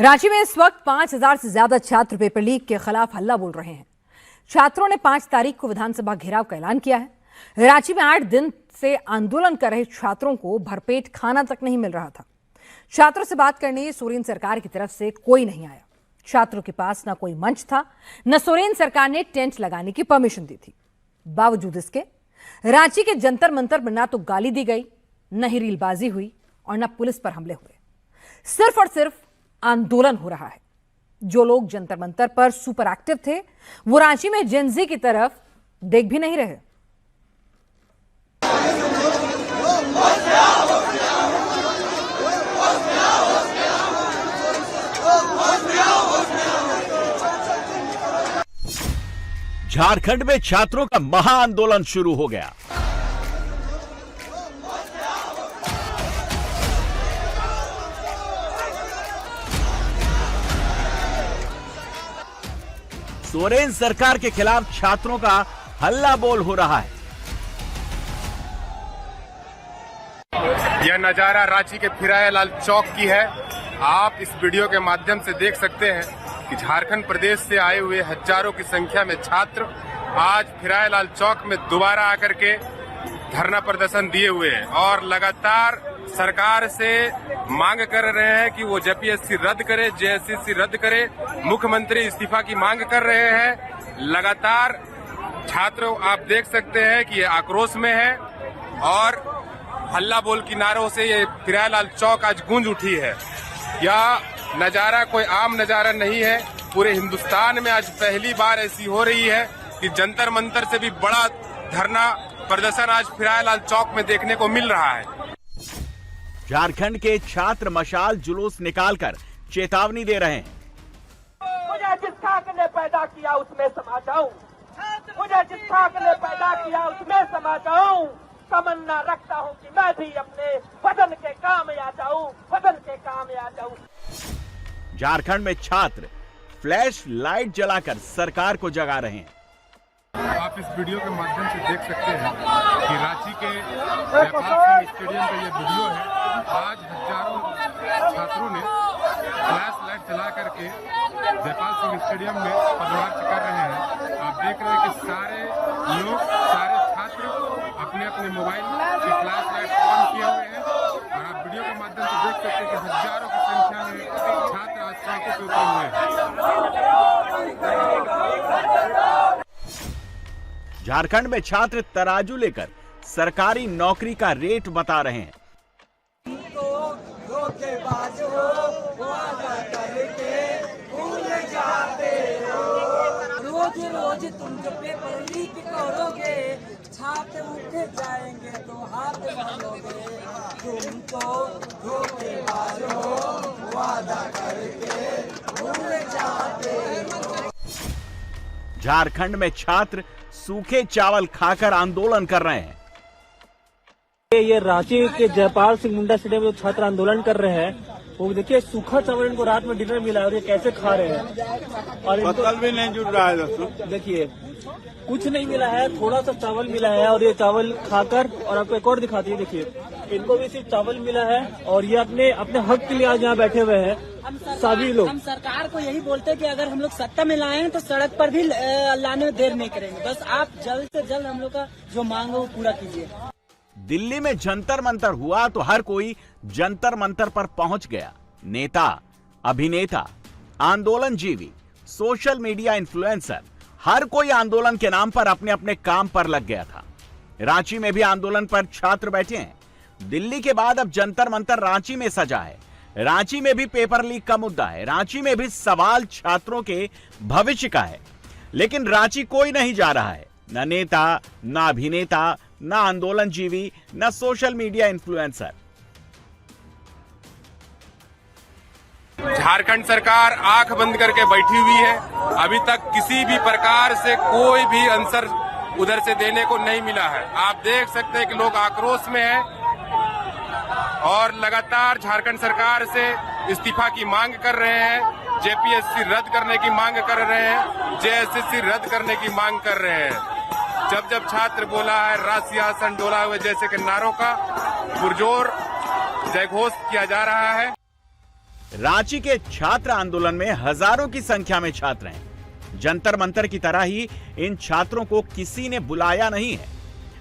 रांची में इस वक्त 5,000 से ज्यादा छात्र पेपर लीक के खिलाफ हल्ला बोल रहे हैं। छात्रों ने 5 तारीख को विधानसभा घेराव का ऐलान किया है। रांची में 8 दिन से आंदोलन कर रहे छात्रों को भरपेट खाना तक नहीं मिल रहा था। छात्रों से बात करने सोरेन सरकार की तरफ से कोई नहीं आया। छात्रों के पास न कोई मंच था, न सोरेन सरकार ने टेंट लगाने की परमिशन दी थी। बावजूद इसके रांची के जंतर मंतर पर न तो गाली दी गई, न ही रीलबाजी हुई और न पुलिस पर हमले हुए। सिर्फ और सिर्फ आंदोलन हो रहा है। जो लोग जंतर मंतर पर सुपर एक्टिव थे, वो रांची में जेनजी की तरफ देख भी नहीं रहे। झारखंड में छात्रों का महाआंदोलन शुरू हो गया। सोरेन सरकार के खिलाफ छात्रों का हल्ला बोल हो रहा है। यह नजारा रांची के फिरायलाल चौक की है। आप इस वीडियो के माध्यम से देख सकते हैं कि झारखंड प्रदेश से आए हुए हजारों की संख्या में छात्र आज फिरायलाल चौक में दोबारा आकर के धरना प्रदर्शन दिए हुए हैं और लगातार सरकार से मांग कर रहे हैं कि वो जेपीएससी रद्द करे, जेएसएससी रद्द करे। मुख्यमंत्री इस्तीफा की मांग कर रहे हैं। लगातार छात्र आप देख सकते हैं कि ये आक्रोश में है और हल्ला बोल की नारों से ये फिरायलाल चौक आज गूंज उठी है। यह नजारा कोई आम नजारा नहीं है। पूरे हिंदुस्तान में आज पहली बार ऐसी हो रही है कि जंतर मंतर से भी बड़ा धरना प्रदर्शन आज फिरायलाल चौक में देखने को मिल रहा है। झारखंड के छात्र मशाल जुलूस निकालकर चेतावनी दे रहे हैं। मुझे जिस खाक ने पैदा किया उसमें समा जाऊं, मुझे जिस खाक ने पैदा किया उसमें समा जाऊं। तमन्ना रखता हूं कि मैं भी अपने वतन के काम आ जाऊं, वतन के काम आ जाऊं। झारखंड में छात्र फ्लैश लाइट जलाकर सरकार को जगा रहे हैं। आप इस वीडियो के माध्यम से देख सकते हैं कि रांची के जयपाल सिंह स्टेडियम का ये वीडियो है। आज हजारों छात्रों ने फ्लैश लाइट जला करके जयपाल सिंह स्टेडियम में पदमार्च कर रहे हैं। आप देख रहे हैं कि सारे लोग, सारे छात्र अपने अपने मोबाइल की फ्लैश लाइट ऑन किए हुए हैं और आप वीडियो के माध्यम से देख सकते हैं कि हजारों की संख्या में छात्र आज सड़कों पर उतरे हुए हैं। झारखंड में छात्र तराजू लेकर सरकारी नौकरी का रेट बता रहे हैं। रोज रोज तुम जो पेपर लीक करोगे, छात्र उठ जाएंगे तो हाथ मारोगे। तुम तो धोखेबाज हो, वादा करके भूल जाते हो। झारखंड में छात्र सूखे चावल खाकर आंदोलन कर रहे हैं। ये रांची के जयपाल सिंह मुंडा स्टेडियम में जो छात्र आंदोलन कर रहे हैं, वो देखिए सूखा चावल इनको रात में डिनर मिला है और ये कैसे खा रहे हैं। और पत्तल भी नहीं जुड़ रहा है। देखिए कुछ नहीं मिला है, थोड़ा सा चावल मिला है और ये चावल खाकर, और आपको एक और दिखाती है, देखिए इनको भी सिर्फ चावल मिला है और ये अपने अपने हक के लिए आज यहाँ बैठे हुए हैं सभी लोग। हम सरकार को यही बोलते हैं कि अगर हम लोग सत्ता में लाए तो सड़क पर भी लाने में देर नहीं करेंगे। बस आप जल्द से जल्द हम लोग का जो मांग है वो पूरा कीजिए। दिल्ली में जंतर मंतर हुआ तो हर कोई जंतर मंतर पर पहुंच गया। नेता, अभिनेता, आंदोलन जीवी, सोशल मीडिया इन्फ्लुएंसर, हर कोई आंदोलन के नाम पर अपने अपने काम पर लग गया था। रांची में भी आंदोलन पर छात्र बैठे हैं। दिल्ली के बाद अब जंतर मंतर रांची में सजा है। रांची में भी पेपर लीक का मुद्दा है। रांची में भी सवाल छात्रों के भविष्य का है। लेकिन रांची कोई नहीं जा रहा है, न नेता, न अभिनेता, न आंदोलन जीवी, न सोशल मीडिया इन्फ्लुएंसर। झारखंड सरकार आंख बंद करके बैठी हुई है। अभी तक किसी भी प्रकार से कोई भी आंसर उधर से देने को नहीं मिला है। आप देख सकते हैं कि लोग आक्रोश में हैं और लगातार झारखंड सरकार से इस्तीफा की मांग कर रहे हैं, जेपीएससी रद्द करने की मांग कर रहे हैं, जेएसएससी रद्द करने की मांग कर रहे हैं। जब जब छात्र बोला है, राज सिंहासन डोला हुए जैसे के नारों का पुरजोर जयघोष किया जा रहा है। रांची के छात्र आंदोलन में हजारों की संख्या में छात्र हैं। जंतर मंतर की तरह ही इन छात्रों को किसी ने बुलाया नहीं है,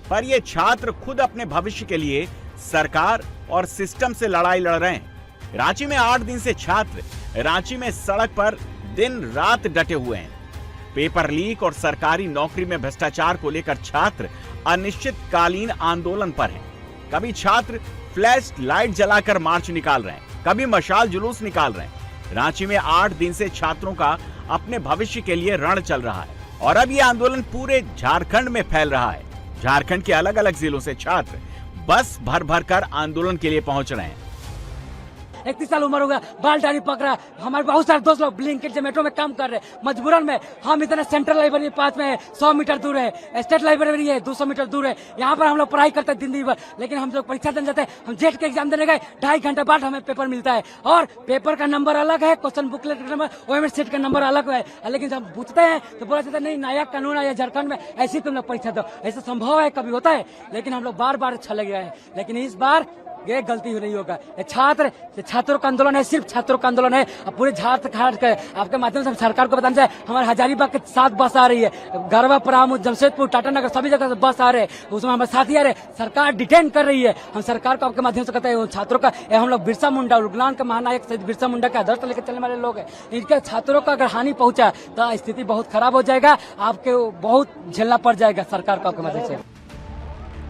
पर ये छात्र खुद अपने भविष्य के लिए सरकार और सिस्टम से लड़ाई लड़ रहे हैं। रांची में 8 दिन से छात्र रांची में सड़क पर दिन रात डटे हुए हैं। पेपर लीक और सरकारी नौकरी में भ्रष्टाचार को लेकर छात्र अनिश्चितकालीन आंदोलन पर हैं। कभी छात्र फ्लैश लाइट जलाकर मार्च निकाल रहे हैं, कभी मशाल जुलूस निकाल रहे हैं। रांची में 8 दिन से छात्रों का अपने भविष्य के लिए रण चल रहा है और अब ये आंदोलन पूरे झारखंड में फैल रहा है। झारखंड के अलग अलग जिलों से छात्र बस भर भर कर आंदोलन के लिए पहुंच रहे हैं। 31 साल उम्र हो गया, बाल दाढ़ी पकड़ा। हमारे बहुत सारे दोस्त लोग ब्लिंकिट जोमेटो में काम कर रहे हैं। मजबूरन में हम इतना सेंट्रल लाइब्रेरी पास में है, 100 मीटर दूर है, स्टेट लाइब्रेरी है 200 मीटर दूर है। यहाँ पर हम लोग पढ़ाई करते हैं दिन भर, लेकिन हम लोग परीक्षा देने जाते हैं। हम जेट के एग्जाम देने गए, 2.5 घंटे बाद हमें पेपर मिलता है और पेपर का नंबर अलग है, क्वेश्चन बुकलेट का नंबर, ओएमएस सेट का नंबर अलग है। लेकिन जब हम पूछते हैं तो बोला जाता है नहीं, नया कानून आया झारखंड में, ऐसी तुम लोग परीक्षा दो। ऐसा संभव है, कभी होता है, लेकिन हम लोग बार बार छले गए हैं। लेकिन इस बार ये गलती नहीं होगा। छात्रों का आंदोलन है, सिर्फ छात्रों का आंदोलन है। अब पूरे झारखंड के आपके माध्यम से हम सरकार को बताना चाहे, हमारे हजारीबाग के 7 बस आ रही है, गरबा, परामू, जमशेदपुर, टाटानगर, सभी जगह से बस आ रहे हैं। उसमें हमारे साथी आ रहे, सरकार डिटेन कर रही है। हम सरकार को आपके माध्यम से कहते हैं, छात्रों का हम लोग बिरसा मुंडा, उगलान के महानायक शहीद बिरसा मुंडा के आदर्श लेकर चलने वाले लोग हैं। इनके छात्रों का अगर हानि पहुंचा तो स्थिति बहुत खराब हो जाएगा, आपके बहुत झेलना पड़ जाएगा सरकार को आपके माध्यम से।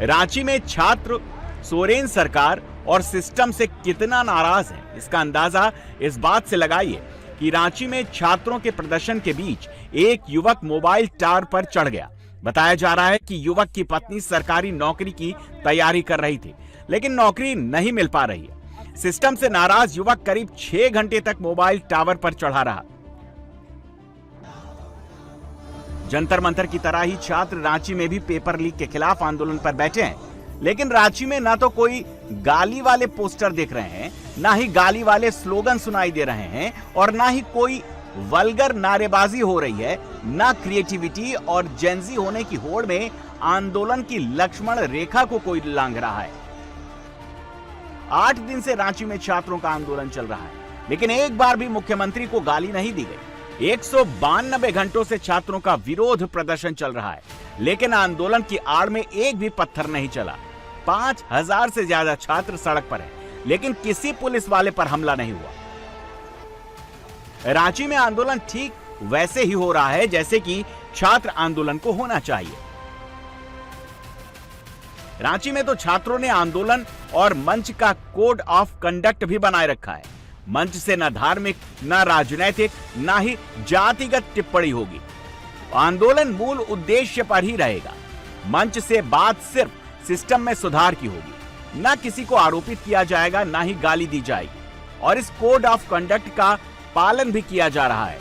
रांची में छात्र सोरेन सरकार और सिस्टम से कितना नाराज है, इसका अंदाजा इस बात से लगाइए कि रांची में छात्रों के प्रदर्शन के बीच एक युवक मोबाइल टावर पर चढ़ गया। बताया जा रहा है कि युवक की पत्नी सरकारी नौकरी की तैयारी कर रही थी, लेकिन नौकरी नहीं मिल पा रही है। सिस्टम से नाराज युवक करीब 6 घंटे तक मोबाइल टावर पर चढ़ा रहा। जंतर मंतर की तरह ही छात्र रांची में भी पेपर लीक के खिलाफ आंदोलन पर बैठे हैं, लेकिन रांची में ना तो कोई गाली वाले पोस्टर देख रहे हैं, ना ही गाली वाले स्लोगन सुनाई दे रहे हैं और ना ही कोई वल्गर नारेबाजी हो रही है, ना क्रिएटिविटी और जेंजी होने की होड़ में आंदोलन की लक्ष्मण रेखा को कोई लांघ रहा है। 8 दिन से रांची में छात्रों का आंदोलन चल रहा है, लेकिन एक बार भी मुख्यमंत्री को गाली नहीं दी गई। 192 घंटों से छात्रों का विरोध प्रदर्शन चल रहा है, लेकिन आंदोलन की आड़ में एक भी पत्थर नहीं चला। 5000 से ज्यादा छात्र सड़क पर हैं, लेकिन किसी पुलिस वाले पर हमला नहीं हुआ। रांची में आंदोलन ठीक वैसे ही हो रहा है जैसे कि छात्र आंदोलन को होना चाहिए। रांची में तो छात्रों ने आंदोलन और मंच का कोड ऑफ कंडक्ट भी बनाए रखा है। मंच से न धार्मिक, न राजनैतिक, न ही जातिगत टिप्पणी होगी। आंदोलन मूल उद्देश्य पर ही रहेगा। मंच से बात सिर्फ सिस्टम में सुधार की होगी, ना किसी को आरोपित किया जाएगा, ना ही गाली दी जाएगी। और इस कोड ऑफ कंडक्ट का पालन भी किया जा रहा है।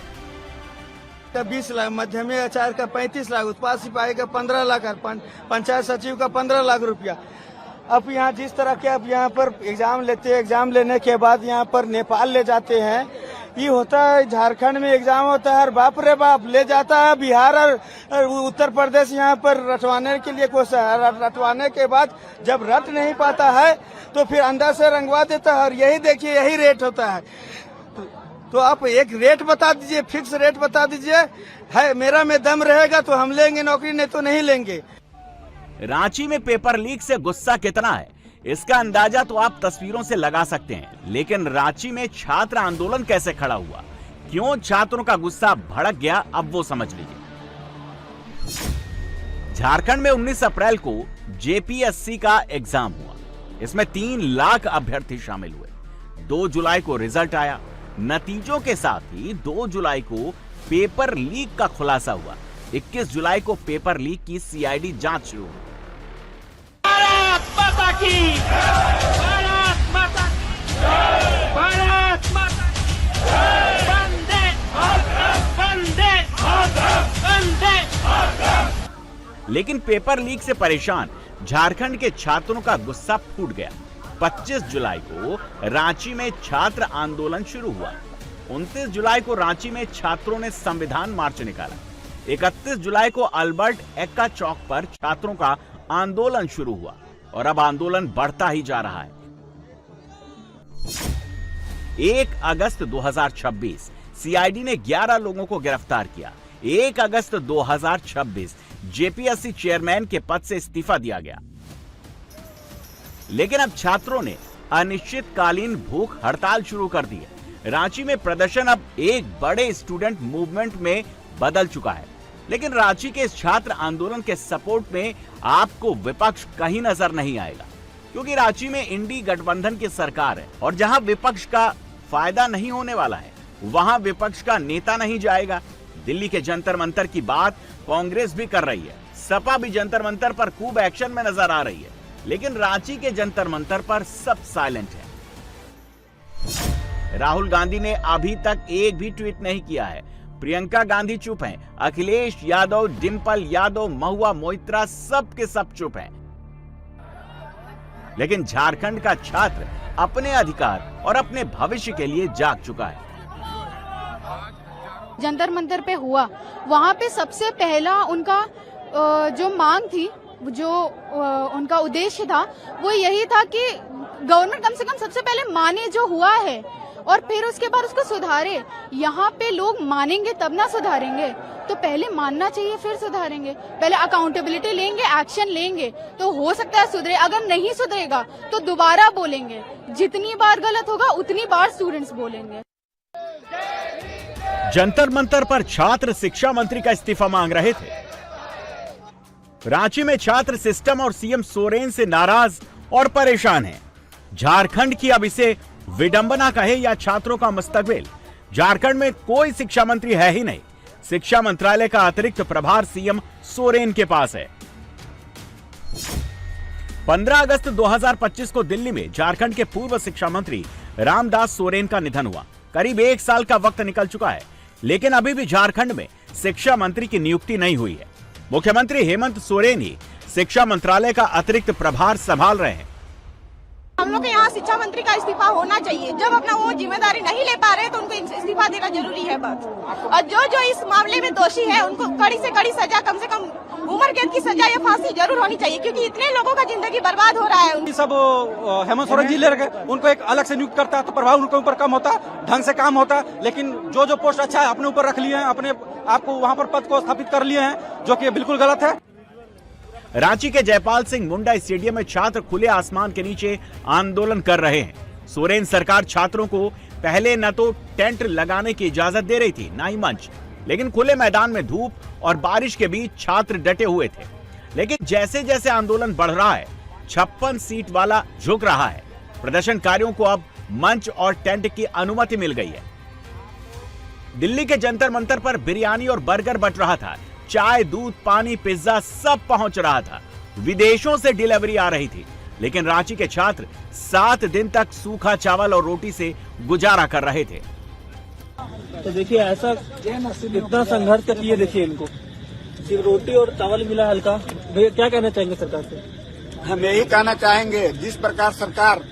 20 लाख, मध्यमी आचार्य का 35 लाख, उत्पाद सिपाही का 15 लाख, पंचायत सचिव का 15 लाख रुपया। अब यहाँ जिस तरह के अब यहाँ पर एग्जाम लेते हैं, एग्जाम लेने के बाद यहाँ पर नेपाल ले जाते हैं। ये होता है झारखंड में एग्जाम होता है और बाप रे बाप ले जाता है बिहार और उत्तर प्रदेश यहाँ पर रटवाने के लिए कोशिश। रटवाने के बाद जब रट नहीं पाता है तो फिर अंदर से रंगवा देता है। और यही देखिए, यही रेट होता है। तो आप एक रेट बता दीजिए, फिक्स रेट बता दीजिए, है मेरा में दम रहेगा तो हम लेंगे नौकरी, नहीं तो नहीं लेंगे। रांची में पेपर लीक से गुस्सा कितना है, इसका अंदाजा तो आप तस्वीरों से लगा सकते हैं, लेकिन रांची में छात्र आंदोलन कैसे खड़ा हुआ, क्यों छात्रों का गुस्सा भड़क गया, अब वो समझ लीजिए। झारखंड में 19 अप्रैल को जेपीएससी का एग्जाम हुआ। इसमें 3 लाख अभ्यर्थी शामिल हुए। 2 जुलाई को रिजल्ट आया। नतीजों के साथ ही 2 जुलाई को पेपर लीक का खुलासा हुआ। 21 जुलाई को पेपर लीक की सीआईडी जांच शुरू हुई। भारत माता की, भारत माता की, भारत माता की, वंदे वंदे वंदे। लेकिन पेपर लीक से परेशान झारखंड के छात्रों का गुस्सा फूट गया। 25 जुलाई को रांची में छात्र आंदोलन शुरू हुआ। 29 जुलाई को रांची में छात्रों ने संविधान मार्च निकाला। 31 जुलाई को अल्बर्ट एक्का चौक पर छात्रों का आंदोलन शुरू हुआ और अब आंदोलन बढ़ता ही जा रहा है। 1 अगस्त 2026 सीआईडी ने 11 लोगों को गिरफ्तार किया। 1 अगस्त 2026 जेपीएससी चेयरमैन के पद से इस्तीफा दिया गया। लेकिन अब छात्रों ने अनिश्चितकालीन भूख हड़ताल शुरू कर दी है। रांची में प्रदर्शन अब एक बड़े स्टूडेंट मूवमेंट में बदल चुका है। लेकिन रांची के इस छात्र आंदोलन के सपोर्ट में आपको विपक्ष कहीं नजर नहीं आएगा, क्योंकि रांची में इंडी गठबंधन की सरकार है और जहां विपक्ष का फायदा नहीं होने वाला है वहां विपक्ष का नेता नहीं जाएगा। दिल्ली के जंतर मंतर की बात कांग्रेस भी कर रही है, सपा भी जंतर मंतर पर खूब एक्शन में नजर आ रही है, लेकिन रांची के जंतर मंतर पर सब साइलेंट है। राहुल गांधी ने अभी तक एक भी ट्वीट नहीं किया है। प्रियंका गांधी चुप हैं, अखिलेश यादव, डिंपल यादव, महुआ मोइत्रा सब के सब चुप हैं। लेकिन झारखंड का छात्र अपने अधिकार और अपने भविष्य के लिए जाग चुका है। जंतर मंतर पे हुआ, वहाँ पे सबसे पहला उनका जो मांग थी, जो उनका उद्देश्य था, वो यही था कि गवर्नमेंट कम से कम सबसे पहले माने जो हुआ है और फिर उसके बाद उसको सुधारे। यहाँ पे लोग मानेंगे तब ना सुधारेंगे, तो पहले मानना चाहिए फिर सुधारेंगे। पहले अकाउंटेबिलिटी लेंगे, एक्शन लेंगे तो हो सकता है सुधरे। अगर नहीं सुधरेगा तो दोबारा बोलेंगे। जितनी बार गलत होगा उतनी बार स्टूडेंट्स बोलेंगे। जंतर मंतर पर छात्र शिक्षा मंत्री का इस्तीफा मांग रहे थे। रांची में छात्र सिस्टम और सीएम सोरेन से नाराज और परेशान हैं। झारखंड की अब इसे विडंबना कहे या छात्रों का मुस्तकबिल, झारखंड में कोई शिक्षा मंत्री है ही नहीं। शिक्षा मंत्रालय का अतिरिक्त प्रभार सीएम सोरेन के पास है। 15 अगस्त 2025 को दिल्ली में झारखंड के पूर्व शिक्षा मंत्री रामदास सोरेन का निधन हुआ। करीब 1 साल का वक्त निकल चुका है, लेकिन अभी भी झारखंड में शिक्षा मंत्री की नियुक्ति नहीं हुई है। मुख्यमंत्री हेमंत सोरेन ही शिक्षा मंत्रालय का अतिरिक्त प्रभार संभाल रहे हैं। हम लोग के यहाँ शिक्षा मंत्री का इस्तीफा होना चाहिए। जब अपना वो जिम्मेदारी नहीं ले पा रहे तो उनको इस्तीफा देना जरूरी है बस। और जो इस मामले में दोषी है उनको कड़ी से कड़ी सजा, कम से कम उम्र कैद की सजा या फांसी जरूर होनी चाहिए, क्योंकि इतने लोगों का जिंदगी बर्बाद हो रहा है। सब हेमंत सोरेन जी ले रखे, उनको एक अलग से नियुक्त करता तो प्रभाव उनके ऊपर कम होता, ढंग से काम होता। लेकिन जो पोस्ट अच्छा है अपने ऊपर रख लिए हैं, अपने आपको वहाँ पर पद को स्थापित कर लिए हैं, जो कि बिल्कुल गलत है। रांची के जयपाल सिंह मुंडा स्टेडियम में छात्र खुले आसमान के नीचे आंदोलन कर रहे हैं। सोरेन सरकार छात्रों को पहले न तो टेंट लगाने की इजाजत दे रही थी, न ही मंच, लेकिन खुले मैदान में धूप और बारिश के बीच छात्र डटे हुए थे। लेकिन जैसे जैसे आंदोलन बढ़ रहा है, 56 सीट वाला झुक रहा है। प्रदर्शनकारियों को अब मंच और टेंट की अनुमति मिल गई है। दिल्ली के जंतर मंतर पर बिरयानी और बर्गर बंट रहा था, चाय, दूध, पानी, पिज्जा सब पहुंच रहा था। विदेशों से डिलीवरी आ रही थी, लेकिन रांची के छात्र 7 दिन तक सूखा चावल और रोटी से गुजारा कर रहे थे। तो देखिए ऐसा इतना संघर्ष कर लिए, देखिए इनको सिर्फ रोटी और चावल मिला हल्का। भैया क्या कहना चाहेंगे सरकार से? हम यही कहना चाहेंगे, जिस प्रकार सरकार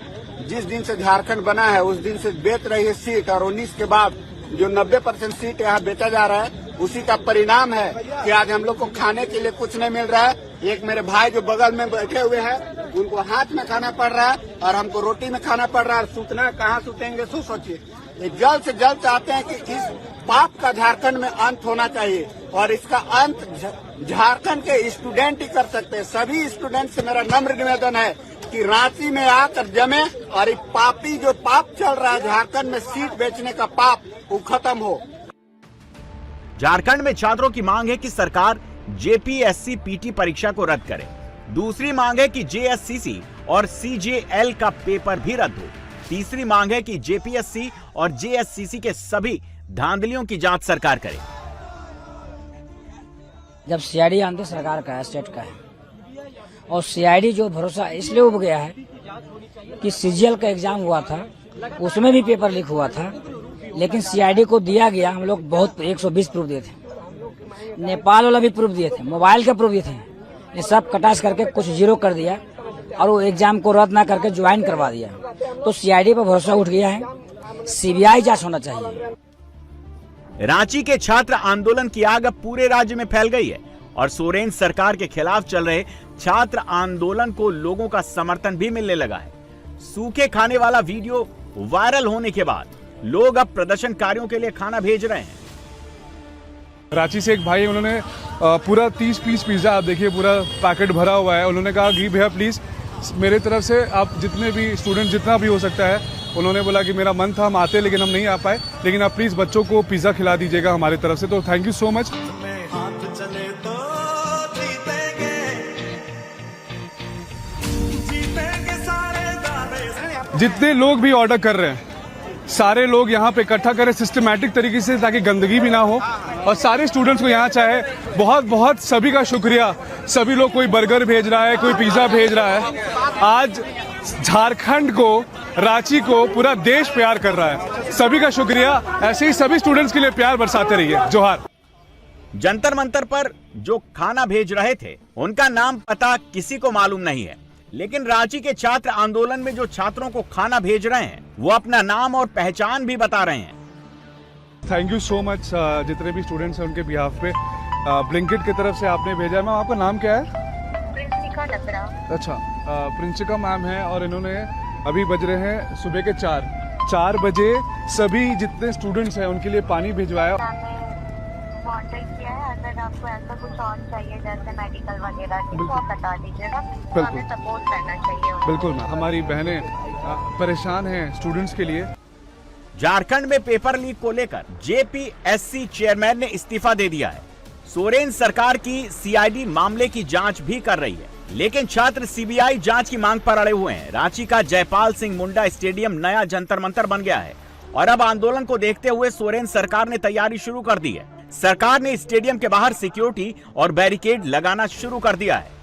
जिस दिन से झारखंड बना है उस दिन से बेच रही है सीट, और 19 के बाद जो 90% सीट यहाँ बेचा जा रहा है, उसी का परिणाम है कि आज हम लोग को खाने के लिए कुछ नहीं मिल रहा है। एक मेरे भाई जो बगल में बैठे हुए हैं, उनको हाथ में खाना पड़ रहा है और हमको रोटी में खाना पड़ रहा है। सूतना कहाँ सूतेंगे, सोचिए। ये जल्द से जल्द चाहते हैं कि इस पाप का झारखंड में अंत होना चाहिए, और इसका अंत झारखंड के स्टूडेंट ही कर सकते हैं। सभी स्टूडेंट से मेरा नम्र निवेदन है कि रांची में आकर जमे और एक पापी जो पाप चल रहा है झारखंड में सीट बेचने का पाप, वो खत्म हो। झारखंड में छात्रों की मांग है कि सरकार जेपीएससी पीटी परीक्षा को रद्द करे। दूसरी मांग है कि जेएससीसी और सीजेएल का पेपर भी रद्द हो। तीसरी मांग है कि जेपीएससी और जेएससीसी के सभी धांधलियों की जांच सरकार करे। जब सीआईडी आंदोलन सरकार का है, स्टेट का है, और सीआईडी जो भरोसा इसलिए उब गया है कि सीजीएल का एग्जाम हुआ था, उसमें भी पेपर लीक हुआ था, लेकिन सीआईडी को दिया गया। हम लोग बहुत 120 प्रूफ दिए थे, नेपाल वाला भी प्रूफ दिए थे, मोबाइल के प्रूफ दिए थे। ये सब कटाश करके कुछ जीरो कर दिया और वो एग्जाम को रद्द ना करके ज्वाइन करवा दिया। तो सीआईडी पर भरोसा उठ गया है। सीबीआई जांच होना चाहिए। रांची के छात्र आंदोलन की आग अब पूरे राज्य में फैल गई है और सोरेन सरकार के खिलाफ चल रहे छात्र आंदोलन को लोगों का समर्थन भी मिलने लगा है। सूखे खाने वाला वीडियो वायरल होने के बाद लोग अब प्रदर्शनकारियों के लिए खाना भेज रहे हैं। रांची से एक भाई, उन्होंने पूरा 30 पीस पिज्जा, आप देखिए पूरा पैकेट भरा हुआ है। उन्होंने कहा कि भैया प्लीज़ मेरे तरफ से आप जितने भी स्टूडेंट जितना भी हो सकता है, उन्होंने बोला कि मेरा मन था हम आते लेकिन हम नहीं आ पाए, लेकिन आप प्लीज़ बच्चों को पिज़्ज़ा खिला दीजिएगा हमारी तरफ से। तो थैंक यू सो मच। जितने लोग भी ऑर्डर कर रहे हैं सारे लोग यहाँ पे इकट्ठा करें सिस्टमैटिक तरीके से, ताकि गंदगी भी ना हो, और सारे स्टूडेंट्स को यहाँ चाहे बहुत बहुत सभी का शुक्रिया। सभी लोग, कोई बर्गर भेज रहा है, कोई पिज्ज़ा भेज रहा है। आज झारखंड को, रांची को पूरा देश प्यार कर रहा है। सभी का शुक्रिया। ऐसे ही सभी स्टूडेंट्स के लिए प्यार बरसाते रहिए। जोहार। जंतर मंतर पर जो खाना भेज रहे थे उनका नाम पता किसी को मालूम नहीं है, लेकिन रांची के छात्र आंदोलन में जो छात्रों को खाना भेज रहे हैं वो अपना नाम और पहचान भी बता रहे हैं। थैंक यू सो मच जितने भी स्टूडेंट्स हैं उनके बिहाफ पे। ब्लिंकिट की तरफ से आपने भेजा है। मैम आपका नाम क्या है? प्रिंसिका लकड़ा। अच्छा, प्रिंसिका मैम है, और इन्होंने अभी बज रहे हैं सुबह के 4 बजे सभी जितने स्टूडेंट्स हैं उनके लिए पानी भिजवाया। किया है, अगर आपको ऐसा कुछ और चाहिए जैसे मेडिकल वगैरह की तो आप बता दीजिएगा, हमें सपोर्ट करना चाहिए। बिल्कुल, हमारी बहनें परेशान हैं स्टूडेंट्स के लिए। झारखंड में पेपर लीक को लेकर जेपीएससी चेयरमैन ने इस्तीफा दे दिया है। सोरेन सरकार की सीआईडी मामले की जांच भी कर रही है, लेकिन छात्र सीबीआई जांच की मांग पर अड़े हुए हैं। रांची का जयपाल सिंह मुंडा स्टेडियम नया जंतर मंतर बन गया है और अब आंदोलन को देखते हुए सोरेन सरकार ने तैयारी शुरू कर दी है। सरकार ने स्टेडियम के बाहर सिक्योरिटी और बैरिकेड लगाना शुरू कर दिया है।